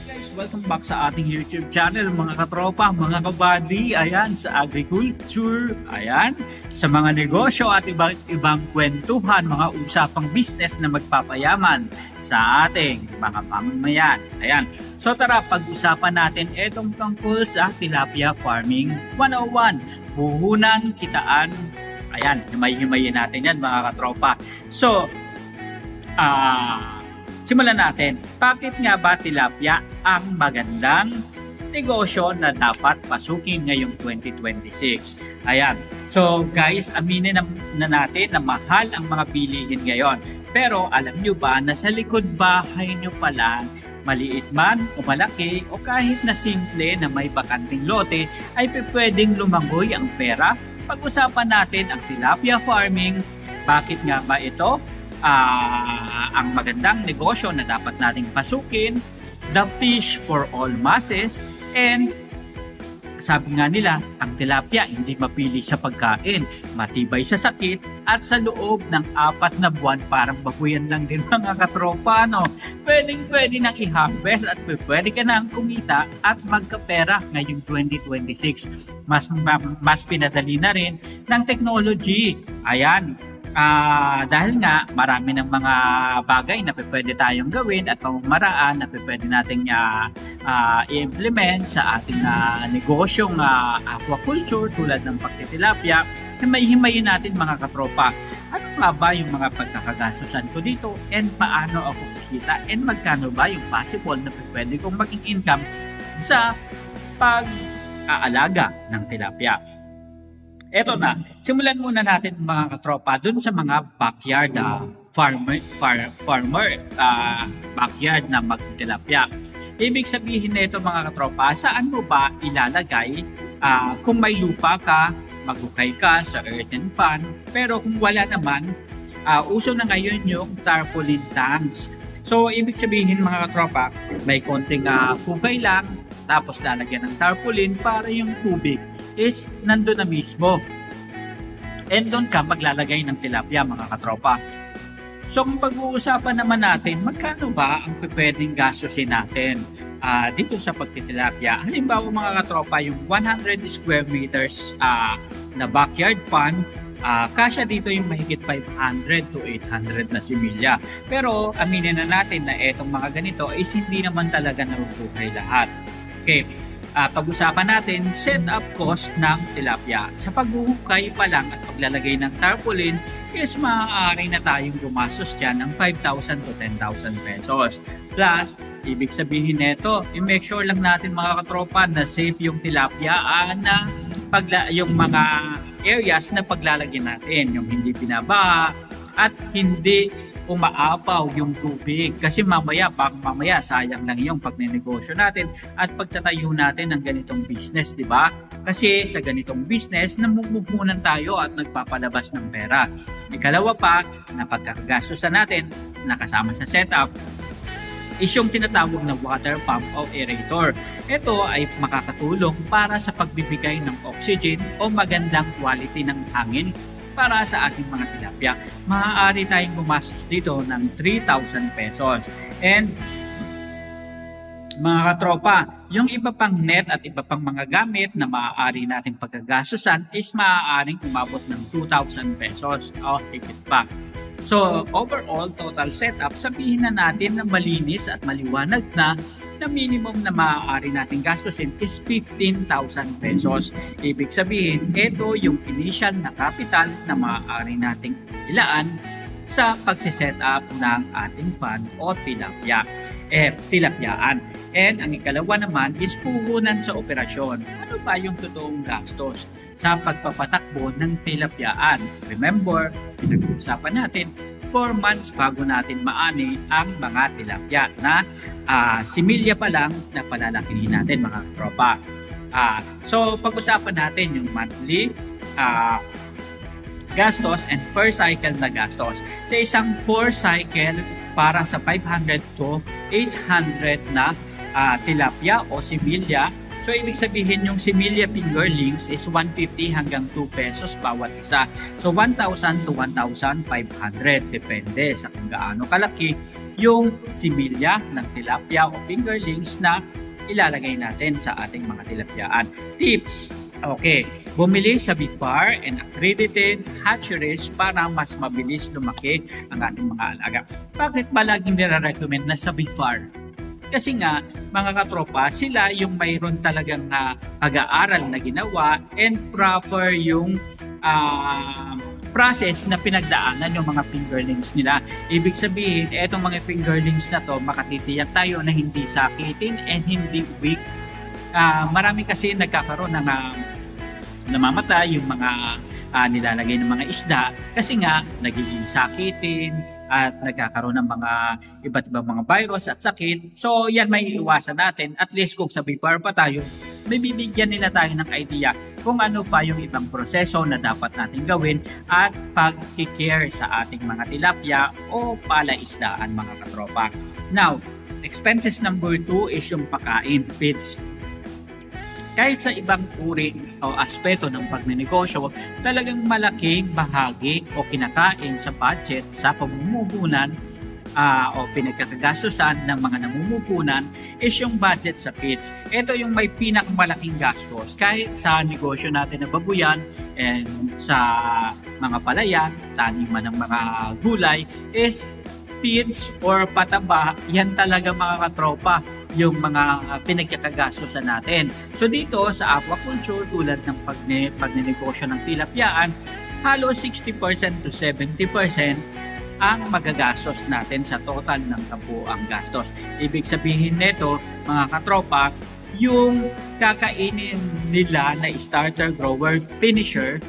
Guys, welcome back sa ating YouTube channel mga katropa, mga kabady, ayan, sa agriculture, ayan, sa mga negosyo at iba't ibang kwentuhan, mga usapang business na magpapayaman sa ating mga mamamayan. Ayan, so tara, pag-usapan natin itong tungkol sa tilapia farming 101, puhunan, kitaan, ayan, himay-himayin natin yan mga katropa. So, simulan natin. Bakit nga ba tilapia ang magandang negosyo na dapat pasukin ngayong 2026? Ayan. So guys, aminin na natin na mahal ang mga bilihin ngayon. Pero alam nyo ba na sa likod bahay nyo pala, maliit man o malaki o kahit na simple na may bakanting lote, ay pwedeng lumangoy ang pera? Pag-usapan natin ang tilapia farming. Bakit nga ba ito ang magandang negosyo na dapat nating pasukin, the fish for all masses, and sabi nga nila, ang tilapia hindi mapili sa pagkain, matibay sa sakit, at sa loob ng 4 na buwan parang babuyan lang din mga katropa, no? Pwede nang i-harvest at pwede ka nang kumita at magkapera ngayong 2026. Mas pinadali na rin ng technology. Ayan. Dahil nga marami ng mga bagay na pwede tayong gawin at pamamaraan na pwede nating i-implement sa ating negosyong aquaculture tulad ng pagtitilapia, na may himayin natin mga katropa. Ano nga ba yung mga pagkakagastusan ko dito and paano ako kikita and magkano ba yung possible na pwede kong maging income sa pag-aalaga ng tilapia? Eto na, simulan muna natin mga katropa dun sa mga backyard farmer backyard na magtilapia. Ibig sabihin nito mga katropa, saan mo ba ilalagay kung may lupa ka, maghukay ka sa earthen fan, pero kung wala naman, uso na ngayon yung tarpaulin tanks. So ibig sabihin mga katropa, may konting hukay lang, tapos lalagyan ng tarpaulin para yung tubig is nandun na mismo. And doon ka maglalagay ng tilapia mga katropa. So kung pag-uusapan naman natin, magkano ba ang pwedeng gastusin natin dito sa pagtitilapia? Halimbawa mga katropa, yung 100 square meters na backyard pond, kasya dito yung mahigit 500 to 800 na similya. Pero aminin na natin na etong mga ganito is hindi naman talaga nabubuhay lahat. Okay. Pag-usapan natin, setup cost ng tilapia. Sa paghuhukay pa lang at paglalagay ng tarpaulin is maaari na tayong gumastos dyan ng 5,000 to 10,000 pesos. Plus, ibig sabihin nito, i-make sure lang natin mga katropa na safe yung tilapia na yung mga areas na paglalagyan natin, yung hindi binaba at hindi umaapaw yung tubig kasi mamaya sayang lang yung pagnenegosyo natin at pagtatayo natin ng ganitong business, di ba? Kasi sa ganitong business namumuhunan tayo at nagpapalabas ng pera. Ikalawa pa na pagkakagastusan natin nakasama sa setup is yung tinatawag na water pump o aerator. Ito ay makakatulong para sa pagbibigay ng oxygen o magandang quality ng hangin para sa ating mga tilapia. Maaari tayong gumastos dito ng 3,000 pesos. And mga katropa, yung iba pang net at iba pang mga gamit na maaari nating pagkagastusan is maaaring umabot ng 2,000 pesos o higit pa. So overall total setup, sabihin na natin na malinis at maliwanag na minimum na maaari nating gastusin is 15,000 pesos. Ibig sabihin, ito yung initial na capital na maaari nating ilaan sa pagsiset up ng ating fund o tilapyaan. And ang ikalawa naman is puhunan sa operasyon. Ano ba yung totoong gastos sa pagpapatakbo ng tilapyaan? Remember, pinag-uusapan natin 4 months bago natin maani ang mga tilapia na similya pa lang na palalakihin natin mga tropa. So pag-usapan natin yung monthly gastos and per cycle na gastos. Sa isang 4 cycle para sa 500 to 800 na tilapia o similya. So ibig sabihin yung similya fingerlings is 150 hanggang 2 pesos bawat isa. So 1,000 to 1,500 depende sa kung gaano kalaki yung similya ng tilapia o fingerlings na ilalagay natin sa ating mga tilapyaan. Tips: okay, bumili sa Big Bar and accredited hatcheries para mas mabilis lumaki ang ating mga alaga. Bakit ba laging nire-recommend na sa Big Bar? Kasi nga, mga katropa, sila yung mayroon talagang pag-aaral na ginawa and proper yung process na pinagdaanan yung mga fingerlings nila. Ibig sabihin, etong mga fingerlings na to, makatitiyak tayo na hindi sakitin and hindi weak. Marami kasi nagkakaroon ng namamatay yung mga nilalagay ng mga isda kasi nga nagiging sakitin at nagkakaroon ng mga iba't ibang mga virus at sakit. So yan may iwasan natin. At least kung sa Big Bar pa tayo, may bibigyan nila tayo ng idea kung ano pa yung ibang proseso na dapat natin gawin at pag-care sa ating mga tilapia o palaisdaan, mga katropa. Now, expenses number 2 is yung pagkain, feeds. Kahit sa ibang uri o aspeto ng pagnenegosyo, talagang malaking bahagi o kinakain sa budget sa pamumuhunan o pinagkakagastusan ng mga namumuhunan is yung budget sa feeds. Ito yung may pinakamalaking gastos kahit sa negosyo natin na babuyan and sa mga palayan, taniman ng mga gulay is feeds or pataba. Yan talaga, mga katropa, yung mga pinagkakagastosan natin. So dito sa aquaculture, tulad ng pagnenegosyo ng tilapyaan, halos 60% to 70% ang magagastos natin sa total ng kabuuang gastos. Ibig sabihin nito, mga katropa, yung kakainin nila na starter, grower, finisher,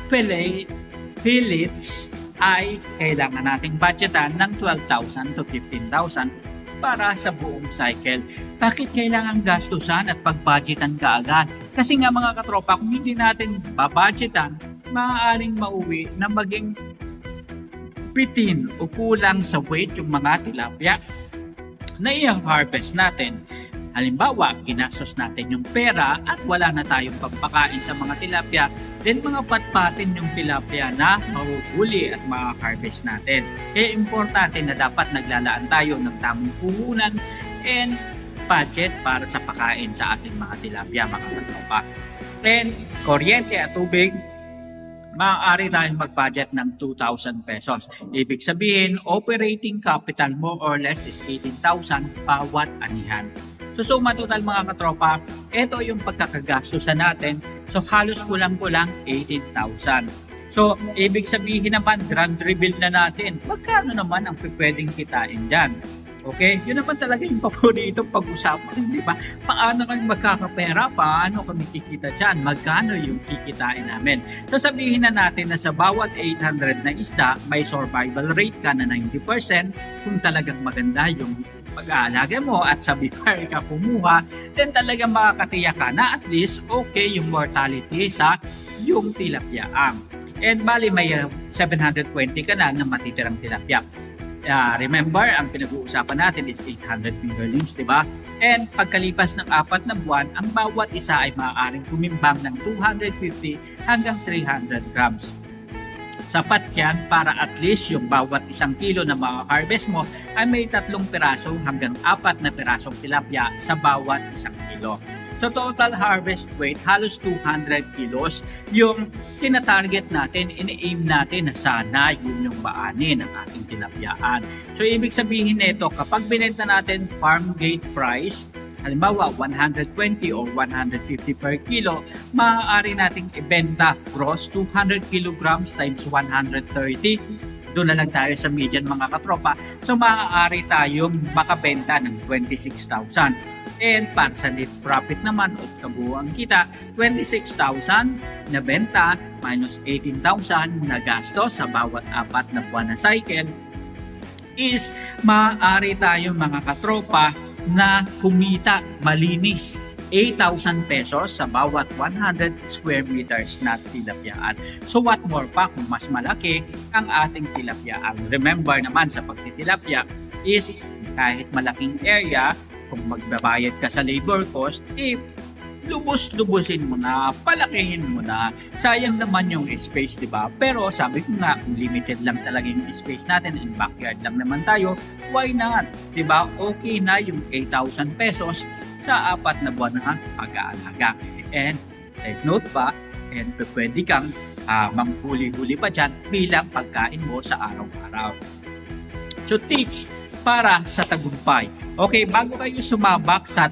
pellets ay kailangan nating budgetan ng 12,000 to 15,000 para sa buong cycle. Bakit kailangan gastusan at pag-budgetan ka agad? Kasi nga, mga katropa, kung hindi natin babudgetan, maaaring mauwi na maging bitin o kulang sa weight yung mga tilapia na i-harvest natin. Halimbawa, ginastos natin yung pera at wala na tayong pagpakain sa mga tilapia, then mga patpatin yung tilapia na mahuhuli at ma-harvest natin. Kaya importante na dapat naglalaan tayo ng tamang puhunan and budget para sa pakain sa ating mga tilapia, mga katropa. Then, kuryente at tubig, maaari tayong mag-budget ng 2,000 pesos. Ibig sabihin, operating capital more or less is 18,000 bawat anihan. So suma total, mga katropa, ito yung pagkakagastusan natin. So halos kulang-kulang 18,000. So ibig sabihin naman, grand reveal na natin. Magkano naman ang pwedeng kitain dyan? Okay? Yun naman talaga yung paborito pag-usapan, di ba? Paano kami magkakapera? Paano kami kikita dyan? Magkano yung kikitain namin? So sabihin na natin na sa bawat 800 na isda, may survival rate ka na 90%. Kung talagang maganda yung pag-aalaga mo at sa Big Bar ka kumuha, then talagang makakatiyak ka na at least okay yung mortality sa yung tilapiaang. And bali may 720 ka na ng matitirang tilapia. Remember, ang pinag-uusapan natin is 800 fingerlings, di ba? And pagkalipas ng 4 na buwan, ang bawat isa ay maaaring kumimbang ng 250 hanggang 300 grams. Sapat yan para at least yung bawat 1 kilo na ma-harvest mo ay may 3 piraso hanggang 4 na pirasong tilapia sa bawat 1 kilo. So total harvest weight, halos 200 kilos yung tinatarget natin, ini-aim natin na sana yun yung baani ng ating tilapyaan. So ibig sabihin nito, kapag binenta natin farm gate price, halimbawa 120 or 150 per kilo, maaari nating ibenta gross 200 kilograms times 130. Doon na lang tayo sa median, mga katropa. So maaari tayong makabenta ng 26,000. And para sa net profit naman o kabuuan kita, 26,000 na benta minus 18,000 na gastos sa bawat 4 na buwan na cycle is maaari tayong, mga katropa, na kumita malinis 8,000 pesos sa bawat 100 square meters na tilapyaan. So what more pa kung mas malaki ang ating tilapyaan? Remember naman, sa pagtitilapya is kahit malaking area, kung magbabayad ka sa labor cost, lubos-lubusin mo na, palakihin mo na. Sayang naman yung space, di ba? Pero sabi ko nga, kung limited lang talaga yung space natin and backyard lang naman tayo, why not? Di ba? Okay na yung 8,000 pesos sa 4 na buwan na pag-aalaga. And take note pa, and pwede kang manghuli-huli pa dyan bilang pagkain mo sa araw-araw. So tips para sa tagumpay. Okay, bago kayo sumabak sa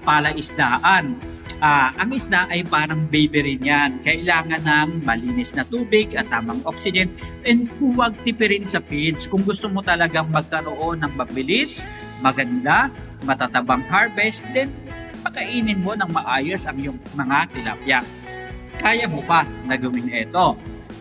palaisdaan, ang isda ay parang baby rin yan. Kailangan ng malinis na tubig at tamang oxygen and huwag tipirin sa feeds. Kung gusto mo talagang magkaroon ng mabilis, maganda, matatabang harvest, then pakainin mo ng maayos ang iyong mga tilapia. Kaya mo pa na gawin ito.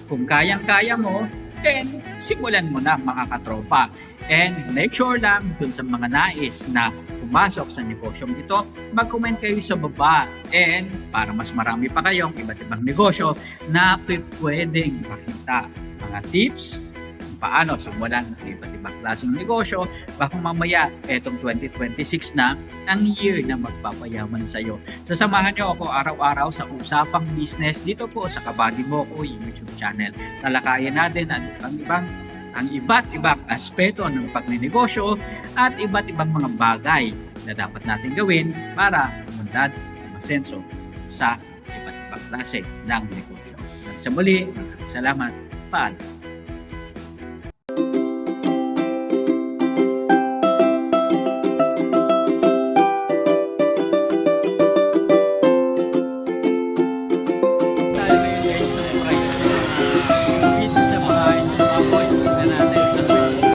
Kung kayang-kaya mo, then simulan mo na mga katropa. And make sure lang dun sa mga nais na pumasok sa negosyong ito, mag-comment kayo sa baba. And para mas marami pa kayong iba't ibang negosyo na pwedeng makita. Mga tips kung paano simulan ng iba't ibang klaseng negosyo, baka mamaya etong 2026 na ang year na magpapayaman sa iyo. So samahan niyo ako araw-araw sa Usapang Business dito po sa Kabady Mo Ko YouTube channel. Talakayan natin ang iba't ibang aspeto ng pagnenegosyo at iba't ibang mga bagay na dapat natin gawin para umunlad at masenso sa iba't ibang klase ng negosyo. Sa muli, salamat. Paalam.